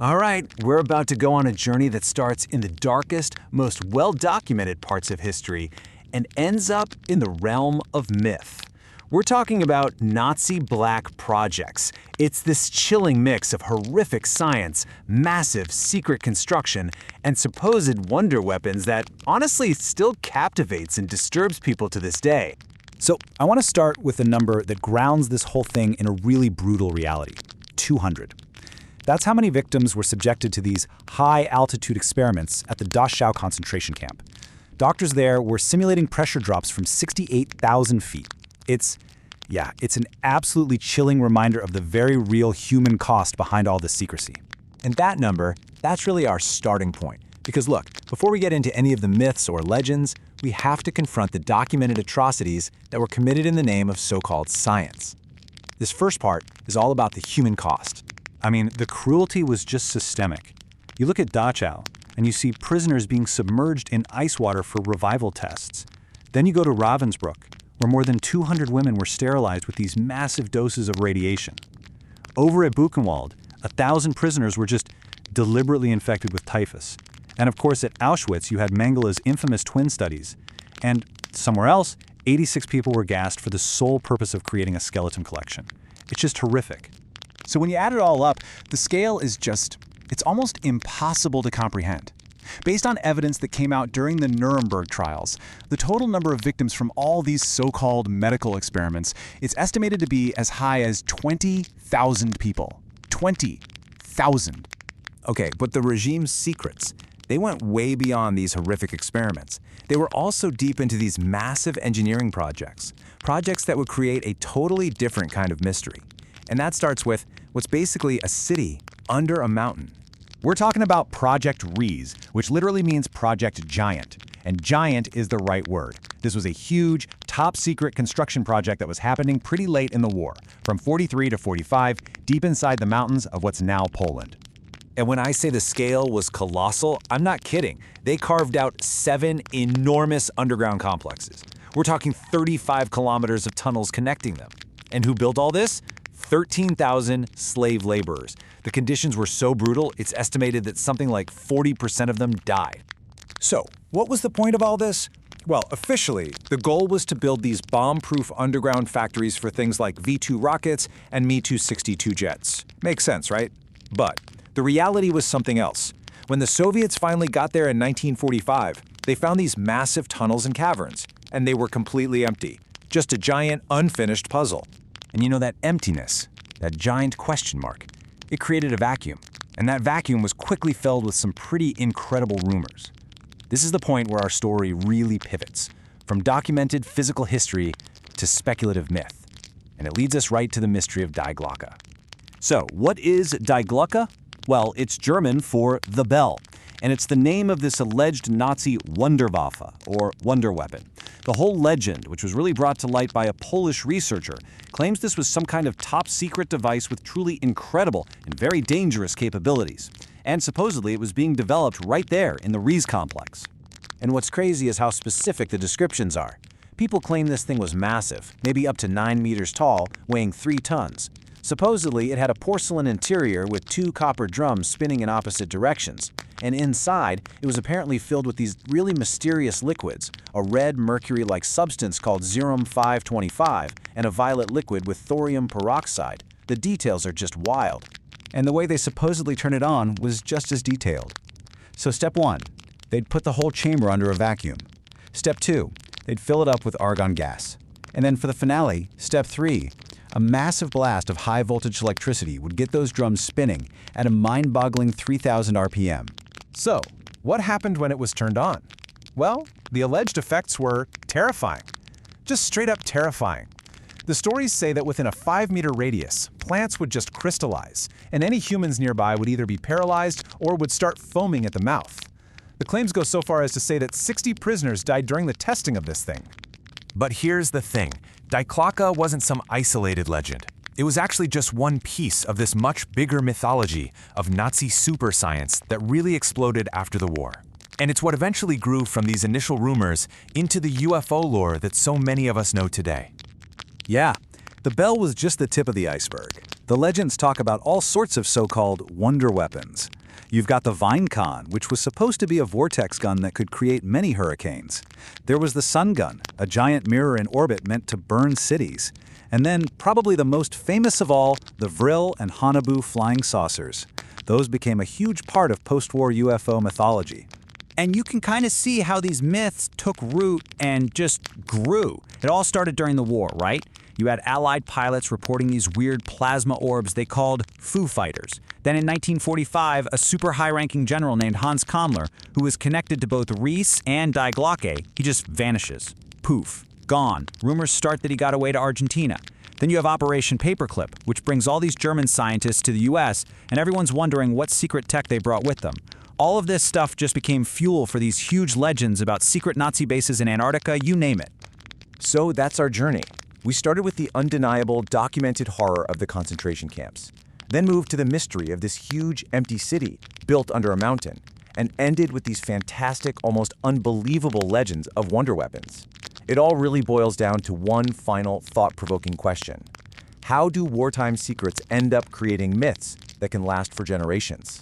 All right, we're about to go on a journey that starts in the darkest, most well-documented parts of history and ends up in the realm of myth. We're talking about Nazi black projects. It's this chilling mix of horrific science, massive secret construction, and supposed wonder weapons that honestly still captivates and disturbs people to this day. So I want to start with a number that grounds this whole thing in a really brutal reality: 200. That's how many victims were subjected to these high-altitude experiments at the Dachau concentration camp. Doctors there were simulating pressure drops from 68,000 feet. It's an absolutely chilling reminder of the very real human cost behind all this secrecy. And that number, that's really our starting point. Because look, before we get into any of the myths or legends, we have to confront the documented atrocities that were committed in the name of so-called science. This first part is all about the human cost. I mean, the cruelty was just systemic. You look at Dachau, and you see prisoners being submerged in ice water for revival tests. Then you go to Ravensbrück, where more than 200 women were sterilized with these massive doses of radiation. Over at Buchenwald, 1,000 prisoners were just deliberately infected with typhus. And of course, at Auschwitz, you had Mengele's infamous twin studies. And somewhere else, 86 people were gassed for the sole purpose of creating a skeleton collection. It's just horrific. So when you add it all up, the scale is it's almost impossible to comprehend. Based on evidence that came out during the Nuremberg trials, the total number of victims from all these so-called medical experiments is estimated to be as high as 20,000 people. 20,000. Okay, but the regime's secrets, they went way beyond these horrific experiments. They were also deep into these massive engineering projects that would create a totally different kind of mystery. And that starts with what's basically a city under a mountain. We're talking about Project Riese, which literally means Project Giant. And giant is the right word. This was a huge, top-secret construction project that was happening pretty late in the war, from 43 to 45, deep inside the mountains of what's now Poland. And when I say the scale was colossal, I'm not kidding. They carved out 7 enormous underground complexes. We're talking 35 kilometers of tunnels connecting them. And who built all this? 13,000 slave laborers. The conditions were so brutal, it's estimated that something like 40% of them died. So, what was the point of all this? Well, officially, the goal was to build these bomb-proof underground factories for things like V-2 rockets and Mi-262 jets. Makes sense, right? But the reality was something else. When the Soviets finally got there in 1945, they found these massive tunnels and caverns, and they were completely empty. Just a giant, unfinished puzzle. And you know that emptiness, that giant question mark, it created a vacuum. And that vacuum was quickly filled with some pretty incredible rumors. This is the point where our story really pivots, from documented physical history to speculative myth. And it leads us right to the mystery of Die Glocke. So, what is Die Glocke? Well, it's German for the bell, and it's the name of this alleged Nazi Wunderwaffe, or wonder weapon. The whole legend, which was really brought to light by a Polish researcher, claims this was some kind of top-secret device with truly incredible and very dangerous capabilities. And supposedly it was being developed right there in the Riese complex. And what's crazy is how specific the descriptions are. People claim this thing was massive, maybe up to 9 meters tall, weighing 3 tons. Supposedly, it had a porcelain interior with 2 copper drums spinning in opposite directions. And inside, it was apparently filled with these really mysterious liquids, a red mercury-like substance called Zerum-525, and a violet liquid with thorium peroxide. The details are just wild. And the way they supposedly turned it on was just as detailed. So step 1, they'd put the whole chamber under a vacuum. Step 2, they'd fill it up with argon gas. And then for the finale, step 3, a massive blast of high-voltage electricity would get those drums spinning at a mind-boggling 3,000 RPM. So, what happened when it was turned on? Well, the alleged effects were terrifying. Just straight up terrifying. The stories say that within a 5-meter radius, plants would just crystallize, and any humans nearby would either be paralyzed or would start foaming at the mouth. The claims go so far as to say that 60 prisoners died during the testing of this thing. But here's the thing. Die Glocke wasn't some isolated legend. It was actually just one piece of this much bigger mythology of Nazi super science that really exploded after the war. And it's what eventually grew from these initial rumors into the UFO lore that so many of us know today. Yeah, the bell was just the tip of the iceberg. The legends talk about all sorts of so-called wonder weapons. You've got the Vinecon, which was supposed to be a vortex gun that could create many hurricanes. There was the Sun Gun, a giant mirror in orbit meant to burn cities. And then, probably the most famous of all, the Vril and Haunebu flying saucers. Those became a huge part of post-war UFO mythology. And you can kind of see how these myths took root and just grew. It all started during the war, right? You had Allied pilots reporting these weird plasma orbs they called Foo Fighters. Then in 1945, a super high-ranking general named Hans Kammler, who was connected to both Reese and Die Glocke, he just vanishes. Poof. Gone. Rumors start that he got away to Argentina. Then you have Operation Paperclip, which brings all these German scientists to the US, and everyone's wondering what secret tech they brought with them. All of this stuff just became fuel for these huge legends about secret Nazi bases in Antarctica, you name it. So that's our journey. We started with the undeniable, documented horror of the concentration camps, then moved to the mystery of this huge, empty city built under a mountain, and ended with these fantastic, almost unbelievable legends of wonder weapons. It all really boils down to one final, thought-provoking question. How do wartime secrets end up creating myths that can last for generations?